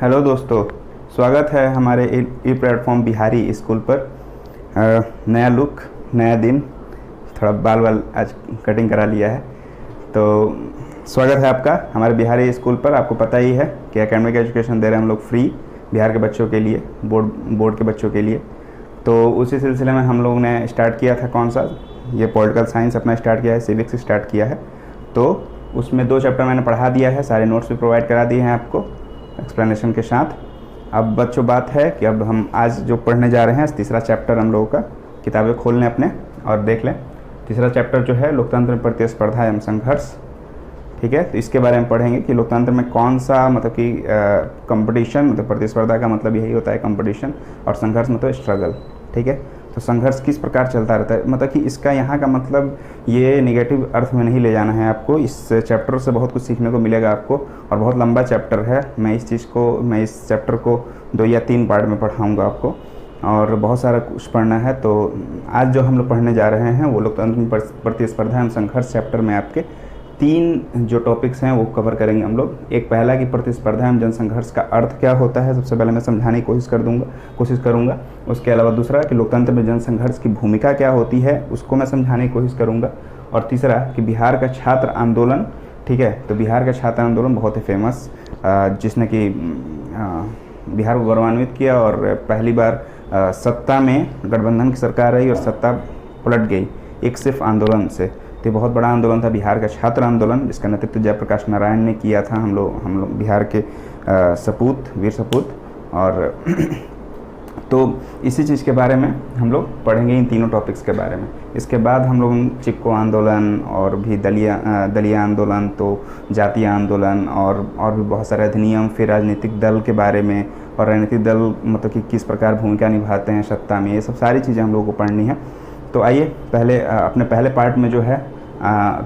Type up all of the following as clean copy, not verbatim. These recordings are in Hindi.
हेलो दोस्तों, स्वागत है हमारे ई प्लेटफॉर्म बिहारी स्कूल पर। नया लुक, नया दिन, थोड़ा बाल वाल आज कटिंग करा लिया है। तो स्वागत है आपका हमारे बिहारी स्कूल पर। आपको पता ही है कि एकेडमिक एजुकेशन दे रहे हैं हम लोग फ्री बिहार के बच्चों के लिए, बोर्ड के बच्चों के लिए। तो उसी सिलसिले में हम लोग ने स्टार्ट किया था कौन सा, ये पॉलिटिकल साइंस अपना स्टार्ट किया है, सिविक्स स्टार्ट किया है। तो उसमें 2 चैप्टर मैंने पढ़ा दिया है, सारे नोट्स भी प्रोवाइड करा दिए हैं आपको एक्सप्लेनेशन के साथ। अब बच्चों बात है कि अब हम आज जो पढ़ने जा रहे हैं, तीसरा चैप्टर हम लोगों का, किताबें खोल लें अपने और देख लें। तीसरा चैप्टर जो है लोकतंत्र में प्रतिस्पर्धा एवं संघर्ष, ठीक है। तो इसके बारे में पढ़ेंगे कि लोकतंत्र में कौन सा मतलब कि कंपटीशन, मतलब प्रतिस्पर्धा का मतलब यही होता है कंपटीशन, और संघर्ष मतलब स्ट्रगल, ठीक है। तो संघर्ष किस प्रकार चलता रहता है, मतलब कि इसका यहाँ का मतलब ये नेगेटिव अर्थ में नहीं ले जाना है आपको। इस चैप्टर से बहुत कुछ सीखने को मिलेगा आपको, और बहुत लंबा चैप्टर है। मैं इस चैप्टर को 2 या 3 पार्ट में पढ़ाऊँगा आपको, और बहुत सारा कुछ पढ़ना है। तो आज जो हम लोग पढ़ने जा रहे हैं वो लोकतंत्र में प्रतिस्पर्धा एवं संघर्ष चैप्टर में आपके 3 जो टॉपिक्स हैं वो कवर करेंगे हम लोग। एक पहला कि प्रतिस्पर्धा एवं जनसंघर्ष का अर्थ क्या होता है, सबसे पहले मैं समझाने की कोशिश करूंगा। उसके अलावा दूसरा कि लोकतंत्र में जनसंघर्ष की भूमिका क्या होती है, उसको मैं समझाने की कोशिश करूंगा। और तीसरा कि बिहार का छात्र आंदोलन, ठीक है। तो बिहार का छात्र आंदोलन बहुत ही फेमस, जिसने कि बिहार को गौरवान्वित किया, और पहली बार सत्ता में गठबंधन की सरकार रही और सत्ता पलट गई एक सिर्फ आंदोलन से। तो बहुत बड़ा आंदोलन था बिहार का छात्र आंदोलन, जिसका नेतृत्व जयप्रकाश नारायण ने किया था। हम लोग बिहार के वीर सपूत। और तो इसी चीज़ के बारे में हम लोग पढ़ेंगे, इन तीनों टॉपिक्स के बारे में। इसके बाद हम लोग चिपको आंदोलन और भी दलीय आंदोलन, तो जातीय आंदोलन और भी बहुत सारे अधिनियम, फिर राजनीतिक दल के बारे में, और राजनीतिक दल मतलब कि किस प्रकार भूमिका निभाते हैं सत्ता में, ये सब सारी चीज़ें हम लोगों को पढ़नी है। तो आइए पहले अपने पहले पार्ट में जो है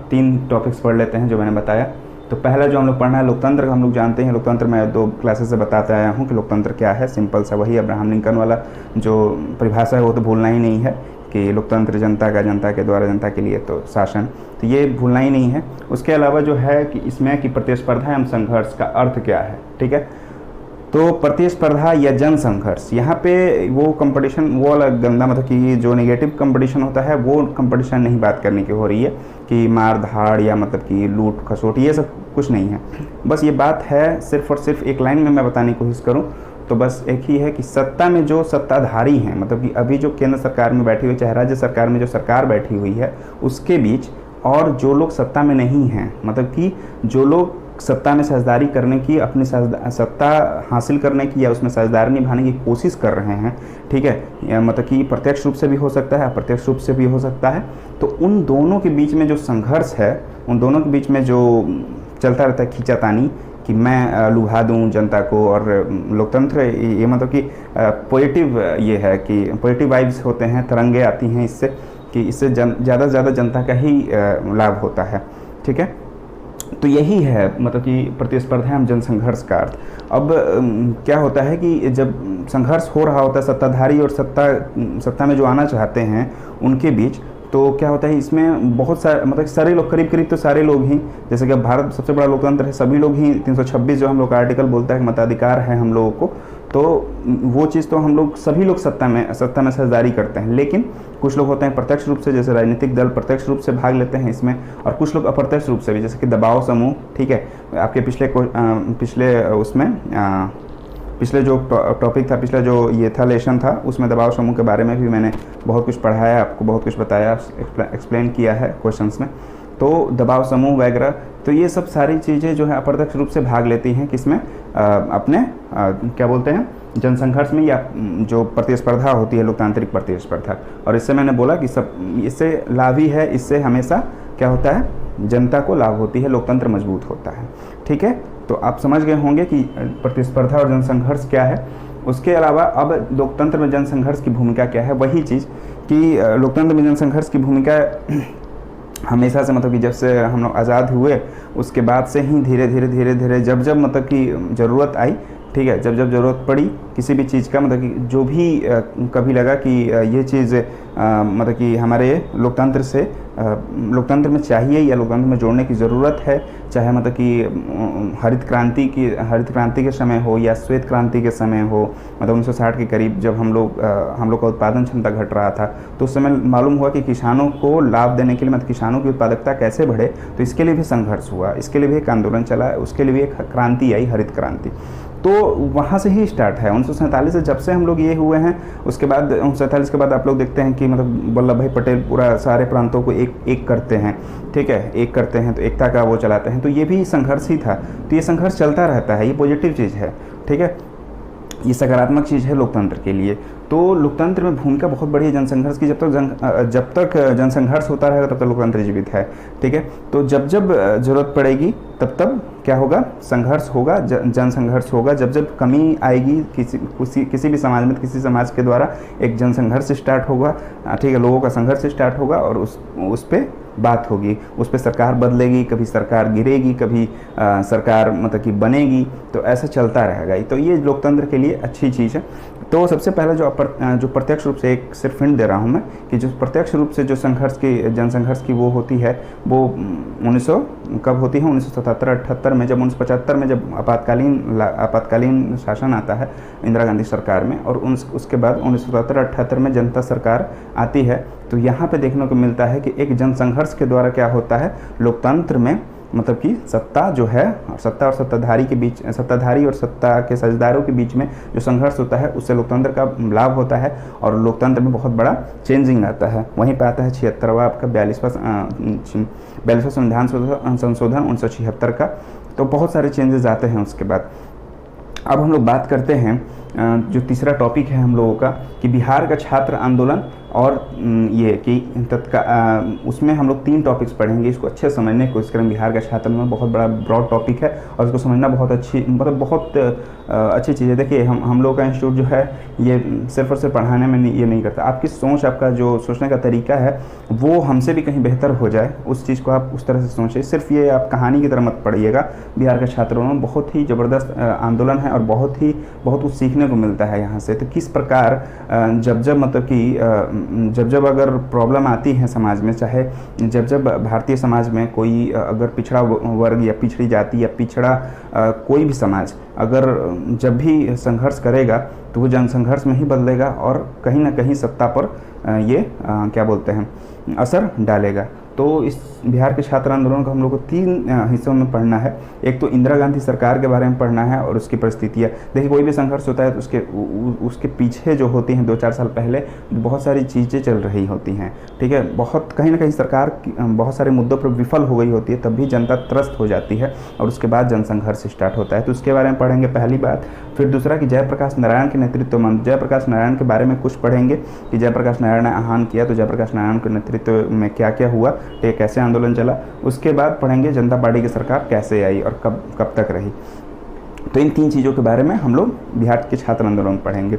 3 टॉपिक्स पढ़ लेते हैं जो मैंने बताया। तो पहला जो हम लोग पढ़ना है लोकतंत्र, हम लोग जानते हैं लोकतंत्र में 2 क्लासेस से बताते आया हूँ कि लोकतंत्र क्या है। सिंपल सा वही अब्राहम लिंकन वाला जो परिभाषा है वो तो भूलना ही नहीं है कि लोकतंत्र जनता का, जनता के द्वारा जनता के लिए तो शासन, तो ये भूलना ही नहीं है। उसके अलावा जो है कि इसमें कि प्रतिस्पर्धा एवं संघर्ष का अर्थ क्या है, ठीक है। तो प्रतिस्पर्धा या जन संघर्ष, यहाँ पे वो कंपटीशन, वो वाला गंदा मतलब कि जो नेगेटिव कंपटीशन होता है वो कंपटीशन नहीं बात करने की हो रही है कि मार धाड़ या मतलब कि लूट खसोट, ये सब कुछ नहीं है। बस ये बात है सिर्फ और सिर्फ एक लाइन में मैं बताने की कोशिश करूँ तो बस एक ही है कि सत्ता में जो सत्ताधारी हैं, मतलब कि अभी जो केंद्र सरकार में बैठी हुई, चाहे राज्य सरकार में जो सरकार बैठी हुई है, उसके बीच और जो लोग सत्ता में नहीं हैं, मतलब कि जो लोग सत्ता में साझेदारी करने की, अपनी सत्ता हासिल करने की या उसमें साझेदारी निभाने की कोशिश कर रहे हैं, ठीक है, मतलब कि प्रत्यक्ष रूप से भी हो सकता है, अप्रत्यक्ष रूप से भी हो सकता है। तो उन दोनों के बीच में जो संघर्ष है, उन दोनों के बीच में जो चलता रहता है खींचातानी कि मैं लुभा दूं जनता को, और लोकतंत्र ये मतलब कि पॉजिटिव ये है कि पॉजिटिव वाइब्स होते हैं, तरंगे आती हैं इससे, कि इससे ज़्यादा से ज़्यादा जनता का ही लाभ होता है, ठीक है। तो यही है मतलब कि प्रतिस्पर्धा एवं जनसंघर्ष का अर्थ। अब क्या होता है कि जब संघर्ष हो रहा होता है सत्ताधारी और सत्ता में जो आना चाहते हैं उनके बीच, तो क्या होता है इसमें बहुत सारे मतलब सारे लोग, करीब तो सारे लोग ही, जैसे कि भारत सबसे बड़ा लोकतंत्र है, सभी लोग ही 326 जो हम लोग का आर्टिकल बोलता है कि मताधिकार है हम लोगों को, तो वो चीज़ तो हम लोग सभी लोग सत्ता में साझेदारी करते हैं। लेकिन कुछ लोग होते हैं प्रत्यक्ष रूप से, जैसे राजनीतिक दल प्रत्यक्ष रूप से भाग लेते हैं इसमें, और कुछ लोग अप्रत्यक्ष रूप से भी, जैसे कि दबाव समूह, ठीक है। आपके पिछले जो टॉपिक था, पिछला जो ये था लेसन था, उसमें दबाव समूह के बारे में भी मैंने बहुत कुछ पढ़ाया, आपको बहुत कुछ बताया, एक्सप्लेन किया है क्वेश्चंस में। तो दबाव समूह वगैरह, तो ये सब सारी चीज़ें जो है अप्रत्यक्ष रूप से भाग लेती हैं किसमें, अपने क्या बोलते हैं, जनसंघर्ष में, या जो प्रतिस्पर्धा होती है लोकतांत्रिक प्रतिस्पर्धा। और इससे मैंने बोला कि सब इससे लाभ ही है, इससे हमेशा क्या होता है, जनता को लाभ होती है, लोकतंत्र मजबूत होता है, ठीक है। तो आप समझ गए होंगे कि प्रतिस्पर्धा और जनसंघर्ष क्या है। उसके अलावा अब लोकतंत्र में जनसंघर्ष की भूमिका क्या है, वही चीज़ कि लोकतंत्र में जनसंघर्ष की भूमिका हमेशा से, मतलब कि जब से हम लोग आज़ाद हुए उसके बाद से ही धीरे धीरे जब मतलब कि ज़रूरत आई, ठीक है, जब ज़रूरत पड़ी किसी भी चीज़ का, मतलब कि जो भी कभी लगा कि ये चीज़ मतलब कि हमारे लोकतंत्र से लोकतंत्र में चाहिए या लोकतंत्र में जोड़ने की ज़रूरत है, चाहे मतलब कि हरित क्रांति के समय हो या श्वेत क्रांति के समय हो, मतलब 1960 के करीब जब हम लोग का उत्पादन क्षमता घट रहा था, तो उस समय मालूम हुआ कि किसानों को लाभ देने के लिए, मतलब किसानों की उत्पादकता कैसे बढ़े, तो इसके लिए भी संघर्ष हुआ, इसके लिए भी एक आंदोलन चला, उसके लिए भी एक क्रांति आई, हरित क्रांति। तो वहाँ से ही स्टार्ट है 1947 से, जब से हम लोग ये हुए हैं। उसके बाद 1947 के बाद आप लोग देखते हैं कि मतलब वल्लभ भाई पटेल पूरा सारे प्रांतों को एक करते हैं, ठीक है, एक करते हैं, तो एकता का वो चलाते हैं। तो ये भी संघर्ष ही था। तो ये संघर्ष चलता रहता है, ये पॉजिटिव चीज़ है, ठीक है, ये सकारात्मक चीज़ है लोकतंत्र के लिए। तो लोकतंत्र में भूमिका बहुत बड़ी है जनसंघर्ष की। जब तक जनसंघर्ष होता रहेगा तब तक लोकतंत्र जीवित है, ठीक है। तो जब जरूरत पड़ेगी तब क्या होगा, संघर्ष होगा, जनसंघर्ष होगा। जब कमी आएगी किसी भी समाज में, किसी समाज के द्वारा एक जनसंघर्ष स्टार्ट होगा, ठीक है, लोगों का संघर्ष स्टार्ट होगा और उस पर बात होगी, उस पर सरकार बदलेगी, कभी सरकार गिरेगी, कभी सरकार मतलब कि बनेगी, तो ऐसा चलता रहेगा। तो ये लोकतंत्र के लिए अच्छी चीज़ है। तो सबसे पहले जो प्रत्यक्ष रूप से एक सिर्फ हिंट दे रहा हूँ मैं कि जो प्रत्यक्ष रूप से जो जनसंघर्ष की वो होती है, वो 1900 कब होती है, 1977-78 में, जब 1975 में जब आपातकालीन शासन आता है इंदिरा गांधी सरकार में, और उसके बाद 1977-78 में जनता सरकार आती है। तो यहाँ पे देखने को मिलता है कि एक जनसंघर्ष के द्वारा क्या होता है, लोकतंत्र में मतलब कि सत्ता जो है, सत्ता और सत्ताधारी के बीच, सत्ताधारी और सत्ता के साझेदारों के बीच में जो संघर्ष होता है, उससे लोकतंत्र का लाभ होता है और लोकतंत्र में बहुत बड़ा चेंजिंग आता है। वहीं पे आता है 76वां आपका 42वां संविधान संशोधन 1976 का। तो बहुत सारे चेंजेस आते हैं उसके बाद। अब हम लोग बात करते हैं जो तीसरा टॉपिक है हम लोगों का, कि बिहार का छात्र आंदोलन, और ये कि उसमें हम लोग 3 टॉपिक्स पढ़ेंगे। इसको अच्छे समझने की कोशिश करें। बिहार का छात्र आंदोलन बहुत बड़ा ब्रॉड टॉपिक है और इसको समझना बहुत अच्छी चीज़ है। देखिए हम लोग का इंस्टीट्यूट जो है ये सिर्फ और सिर्फ पढ़ाने में ये नहीं करता। आपकी सोच, आपका जो सोचने का तरीका है वो हमसे भी कहीं बेहतर हो जाए, उस चीज़ को आप उस तरह से सोचें। सिर्फ ये आप कहानी की तरह मत पढ़िएगा। बिहार का छात्र आंदोलन बहुत ही ज़बरदस्त आंदोलन है और बहुत कुछ सीखने को मिलता है यहाँ से। तो किस प्रकार जब मतलब कि जब अगर प्रॉब्लम आती है समाज में, चाहे जब भारतीय समाज में कोई अगर पिछड़ा वर्ग या पिछड़ी जाति या पिछड़ा कोई भी समाज अगर जब भी संघर्ष करेगा तो वो जनसंघर्ष में ही बदलेगा और कहीं ना कहीं सत्ता पर ये क्या बोलते हैं, असर डालेगा। तो इस बिहार के छात्र आंदोलन को हम लोग को 3 हिस्सों में पढ़ना है। एक तो इंदिरा गांधी सरकार के बारे में पढ़ना है और उसकी परिस्थितियाँ। देखिए कोई भी संघर्ष होता है तो उसके पीछे जो होती हैं 2-4 साल पहले बहुत सारी चीज़ें चल रही होती हैं, ठीक है। कहीं ना कहीं सरकार बहुत सारे मुद्दों पर विफल हो गई होती है, तब भी जनता त्रस्त हो जाती है और उसके बाद जनसंघर्ष स्टार्ट होता है। तो उसके बारे में पढ़ेंगे पहली बात। फिर दूसरा कि जयप्रकाश नारायण के नेतृत्व में, जयप्रकाश नारायण के बारे में कुछ पढ़ेंगे कि जयप्रकाश नारायण ने आह्वान किया तो जयप्रकाश नारायण के नेतृत्व में क्या क्या हुआ, कैसे आंदोलन चला। उसके बाद पढ़ेंगे जनता पार्टी की सरकार कैसे आई और कब तक रही। तो इन 3 चीज़ों के बारे में हम लोग बिहार के छात्र आंदोलन पढ़ेंगे।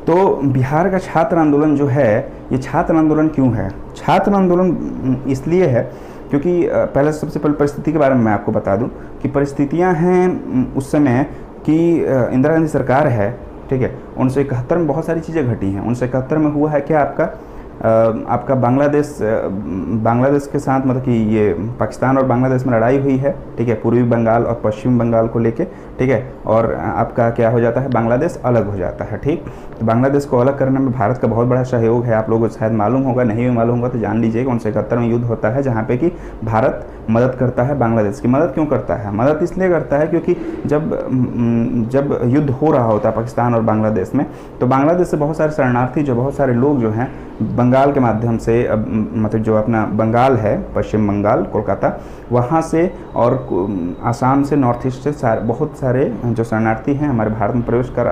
तो बिहार का छात्र आंदोलन जो है, ये छात्र आंदोलन क्यों है? छात्र आंदोलन इसलिए है क्योंकि सबसे पहले परिस्थिति के बारे में मैं आपको बता दूं कि परिस्थितियां हैं उस समय कि इंदिरा गांधी सरकार है, ठीक है। 1971 में बहुत सारी चीज़ें घटी हैं। 1971 में हुआ है क्या, आपका बांग्लादेश के साथ मतलब कि ये पाकिस्तान और बांग्लादेश में लड़ाई हुई है, ठीक है, पूर्वी बंगाल और पश्चिम बंगाल को लेके, ठीक है। और आपका क्या हो जाता है, बांग्लादेश अलग हो जाता है, ठीक। तो बांग्लादेश को अलग करने में भारत का बहुत बड़ा सहयोग है। आप लोगों को शायद मालूम होगा, नहीं भी मालूम होगा तो जान लीजिएगा। 1971 में युद्ध होता है जहाँ पे कि भारत मदद करता है बांग्लादेश की। मदद क्यों करता है? मदद इसलिए करता है क्योंकि जब युद्ध हो रहा होता है पाकिस्तान और बांग्लादेश में, तो बांग्लादेश से बहुत सारे शरणार्थी, बहुत सारे लोग जो हैं बंगाल के माध्यम से, मतलब जो अपना बंगाल है, पश्चिम बंगाल, कोलकाता, वहाँ से और आसाम से, नॉर्थ ईस्ट से बहुत सारे जो शरणार्थी हैं हमारे भारत में प्रवेश कर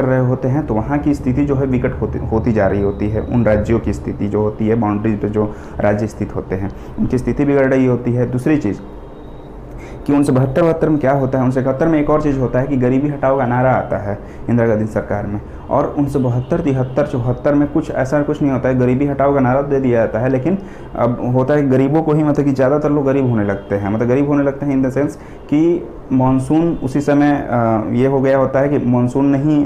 रहे होते हैं। तो वहाँ की स्थिति जो है विकट होती जा रही होती है। उन राज्यों की स्थिति जो होती है, बाउंड्रीज पे जो राज्य स्थित होते हैं, उनकी स्थिति बिगड़ रही होती है। दूसरी चीज़ कि 1972 में क्या होता है, 1971 में एक और चीज़ होता है कि गरीबी हटाओ का नारा आता है इंदिरा गांधी सरकार में, और 1972, 73, 74 में कुछ ऐसा कुछ नहीं होता है, गरीबी हटाओ का नारा दे दिया जाता है, लेकिन अब होता है गरीबों को ही, मतलब कि ज़्यादातर लोग गरीब होने लगते हैं, मतलब गरीब होने लगते हैं इन द सेंस कि मानसून उसी समय ये हो गया होता है कि मानसून नहीं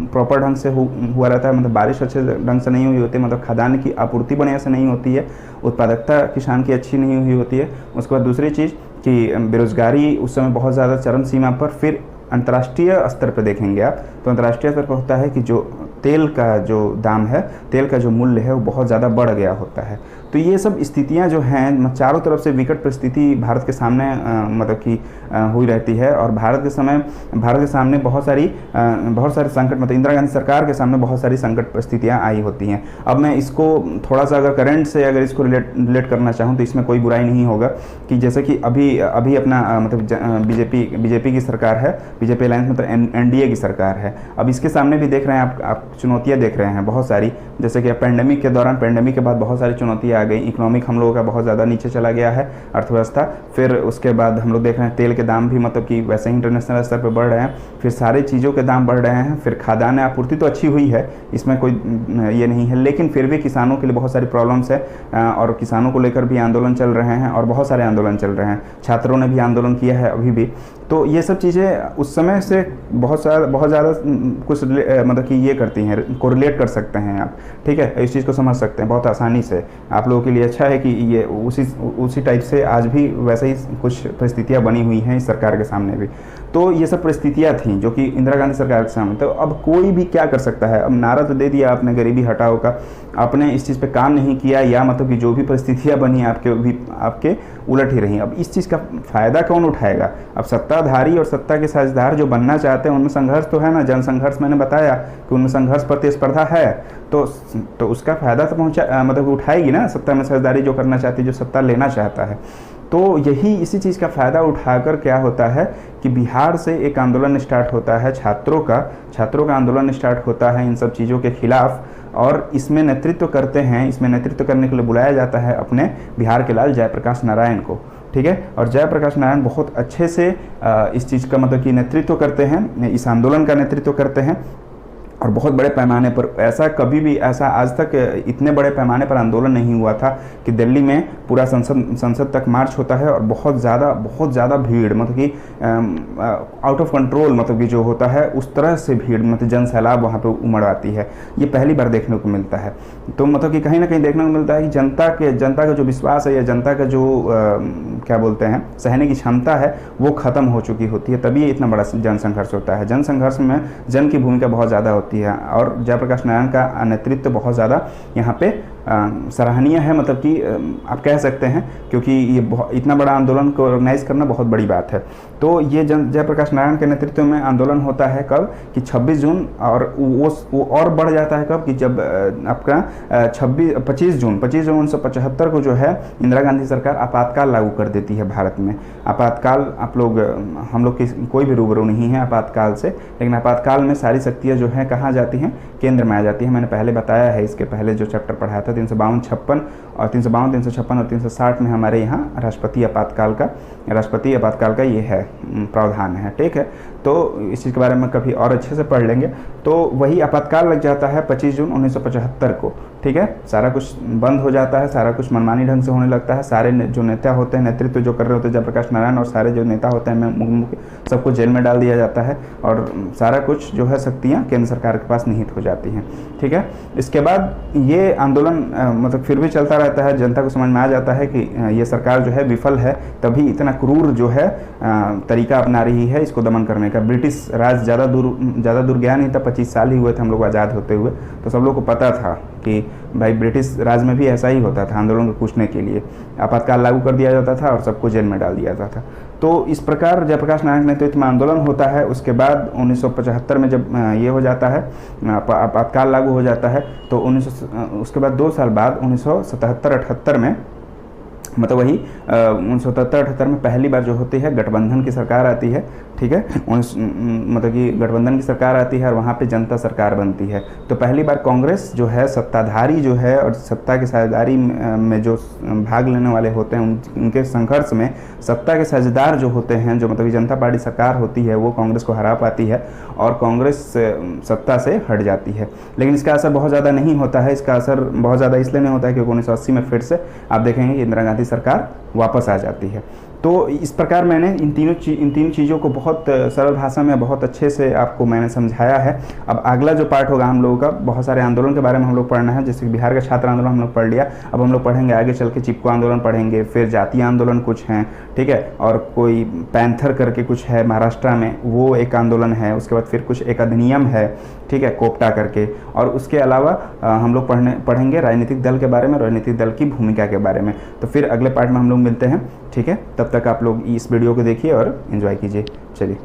प्रॉपर ढंग से हुआ रहता है, मतलब बारिश अच्छे ढंग से नहीं हुई होती, मतलब खाद्यान्न की आपूर्ति बढ़िया से नहीं होती है, उत्पादकता किसान की अच्छी नहीं हुई होती है। उसके बाद दूसरी चीज़ कि बेरोज़गारी उस समय बहुत ज़्यादा चरम सीमा पर। फिर अंतर्राष्ट्रीय स्तर पर देखेंगे आप तो अंतर्राष्ट्रीय स्तर पर होता है कि जो तेल का जो दाम है, तेल का जो मूल्य है वो बहुत ज़्यादा बढ़ गया होता है। तो ये सब स्थितियां जो हैं, चारों तरफ से विकट परिस्थिति भारत के सामने मतलब कि हुई रहती है, और भारत के सामने बहुत सारे संकट, मतलब इंदिरा गांधी सरकार के सामने बहुत सारी संकट परिस्थितियां आई होती हैं। अब मैं इसको थोड़ा सा अगर करंट से अगर इसको रिलेट करना चाहूँ तो इसमें कोई बुराई नहीं होगा कि जैसे कि अभी अपना मतलब बीजेपी की सरकार है, बीजेपी अलायंस मतलब एनडीए की सरकार है। अब इसके सामने भी देख रहे हैं आप चुनौतियाँ देख रहे हैं बहुत सारी, जैसे कि पेंडेमिक के दौरान, पेंडेमिक के बाद बहुत सारी चुनौतियाँ आ गई। इकोनॉमिक हम लोगों का बहुत ज़्यादा नीचे चला गया है, अर्थव्यवस्था। फिर उसके बाद हम लोग देख रहे हैं तेल के दाम भी मतलब कि वैसे ही इंटरनेशनल स्तर पर बढ़ रहे हैं। फिर सारे चीज़ों के दाम बढ़ रहे हैं। फिर खाद्यान्न आपूर्ति तो अच्छी हुई है, इसमें कोई ये नहीं है, लेकिन फिर भी किसानों के लिए बहुत सारी प्रॉब्लम्स है, और किसानों को लेकर भी आंदोलन चल रहे हैं, और बहुत सारे आंदोलन चल रहे हैं। छात्रों ने भी आंदोलन किया है अभी भी। तो ये सब चीज़ें उस समय से बहुत ज़्यादा कुछ मतलब कि ये करती हैं, कोरिलेट कर सकते हैं आप, ठीक है, इस चीज़ को समझ सकते हैं बहुत आसानी से। आप लोगों के लिए अच्छा है कि ये उसी टाइप से आज भी वैसे ही कुछ परिस्थितियाँ बनी हुई हैं इस सरकार के सामने भी। तो ये सब परिस्थितियाँ थीं जो कि इंदिरा गांधी सरकार के सामने। तो अब कोई भी क्या कर सकता है? अब नारा तो दे दिया आपने गरीबी हटाओ का, आपने इस चीज़ पे काम नहीं किया, या मतलब कि जो भी परिस्थितियाँ बनी आपके उलट ही रही। अब इस चीज़ का फ़ायदा कौन उठाएगा? अब सत्ताधारी और सत्ता के साझेदार जो बनना चाहते हैं उनमें संघर्ष तो है ना, जन संघर्ष। मैंने बताया कि उनमें संघर्ष प्रतिस्पर्धा है, तो उसका फ़ायदा तो मतलब उठाएगी ना सत्ता में साझेदारी जो करना चाहती है, जो सत्ता लेना चाहता है। तो इसी चीज़ का फ़ायदा उठाकर क्या होता है कि बिहार से एक आंदोलन स्टार्ट होता है, छात्रों का आंदोलन स्टार्ट होता है इन सब चीज़ों के खिलाफ, और इसमें नेतृत्व करने के लिए बुलाया जाता है अपने बिहार के लाल जयप्रकाश नारायण को, ठीक है। और जयप्रकाश नारायण बहुत अच्छे से इस चीज़ का मतलब कि नेतृत्व करते हैं, इस आंदोलन का नेतृत्व करते हैं, और बहुत बड़े पैमाने पर। ऐसा आज तक इतने बड़े पैमाने पर आंदोलन नहीं हुआ था कि दिल्ली में पूरा संसद तक मार्च होता है, और बहुत ज़्यादा भीड़, मतलब कि आउट ऑफ कंट्रोल, मतलब कि जो होता है उस तरह से भीड़, मतलब जन सैलाब वहाँ पे उमड़ आती है। ये पहली बार देखने को मिलता है। तो मतलब कि कहीं ना कहीं देखने को मिलता है कि जनता का जो विश्वास है, या जनता का जो क्या बोलते हैं सहने की क्षमता है, वो ख़त्म हो चुकी होती है, तभी इतना बड़ा जन संघर्ष होता है। जन संघर्ष में जन की भूमिका बहुत ज़्यादा होती है, और जयप्रकाश नारायण का नेतृत्व बहुत ज़्यादा यहाँ पे सराहनीय है, मतलब कि आप कह सकते हैं, क्योंकि ये इतना बड़ा आंदोलन को ऑर्गेनाइज करना बहुत बड़ी बात है। तो ये जयप्रकाश नारायण के नेतृत्व में आंदोलन होता है कब कि 26 जून, और वो और बढ़ जाता है कब कि जब आपका 25 जून 1975 को जो है इंदिरा गांधी सरकार आपातकाल लागू कर देती है भारत में। आपातकाल हम लोग की कोई भी रूबरू नहीं है आपातकाल से, लेकिन आपातकाल में सारी शक्तियाँ जो हैं कहाँ जाती हैं? केंद्र में आ जाती है। मैंने पहले बताया है, इसके पहले जो चैप्टर पढ़ाया था 352, 56 और 356 और 360 में हमारे यहाँ राष्ट्रपति आपातकाल का ये है प्रावधान है, ठीक है। तो इस चीज़ के बारे में कभी और अच्छे से पढ़ लेंगे। तो वही आपातकाल लग जाता है 25 जून 1975 को, ठीक है। सारा कुछ बंद हो जाता है, सारा कुछ मनमानी ढंग से होने लगता है। सारे जो नेता होते हैं, नेतृत्व जो कर रहे होते हैं जयप्रकाश नारायण, और सारे जो नेता होते हैं सबको जेल में डाल दिया जाता है, और सारा कुछ जो है शक्तियाँ केंद्र सरकार के पास निहित हो जाती हैं, ठीक है। इसके बाद ये आंदोलन मतलब फिर भी चलता रहता है। जनता को समझ में आ जाता है कि ये सरकार जो है विफल है, तभी इतना क्रूर जो है तरीका अपना रही है इसको दमन करने का। ब्रिटिश राज ज़्यादा दूर गया नहीं था, 25 साल ही हुए थे हम लोग आज़ाद होते हुए। तो सब लोग को पता था कि भाई ब्रिटिश राज में भी ऐसा ही होता था, आंदोलन को पूछने के लिए आपातकाल लागू कर दिया जाता था और सबको जेल में डाल दिया जाता था। तो इस प्रकार जयप्रकाश नारायण नेतृत्व में आंदोलन होता है। उसके बाद 1975 में जब ये हो जाता है, आपातकाल लागू हो जाता है, तो उसके बाद 2 साल बाद 1977-78 में, मतलब वही 1977-78 में पहली बार जो होती है गठबंधन की सरकार आती है, ठीक ठीक है, मतलब कि गठबंधन की सरकार आती है और वहाँ पे जनता सरकार बनती है। तो पहली बार कांग्रेस जो है सत्ताधारी जो है और सत्ता की साझेदारी में जो भाग लेने वाले होते हैं उनके संघर्ष में सत्ता के साझेदार जो होते हैं, जो मतलब कि जनता पार्टी सरकार होती है, वो कांग्रेस को हरा पाती है और कांग्रेस सत्ता से हट जाती है। लेकिन इसका असर बहुत ज़्यादा नहीं होता है। इसका असर बहुत ज़्यादा इसलिए नहीं होता है क्योंकि 1980 में फिर से आप देखेंगे कि इंदिरा गांधी सरकार वापस आ जाती है। तो इस प्रकार मैंने इन तीन चीज़ों को बहुत सरल भाषा में बहुत अच्छे से आपको मैंने समझाया है। अब अगला जो पार्ट होगा हम लोगों का, बहुत सारे आंदोलन के बारे में हम लोग पढ़ना है। जैसे कि बिहार का छात्र आंदोलन हम लोग पढ़ लिया, अब हम लोग पढ़ेंगे आगे चल के चिपको आंदोलन पढ़ेंगे, फिर जातीय आंदोलन कुछ हैं, ठीक है, और कोई पैंथर करके कुछ है महाराष्ट्र में, वो एक आंदोलन है। उसके बाद फिर कुछ एक अधिनियम है, ठीक है, कोप्टा करके। और उसके अलावा हम लोग पढ़ेंगे राजनीतिक दल के बारे में, राजनीतिक दल की भूमिका के बारे में। तो फिर अगले पार्ट में हम लोग मिलते हैं, ठीक है। तब तक आप लोग इस वीडियो को देखिए और एंजॉय कीजिए। चलिए।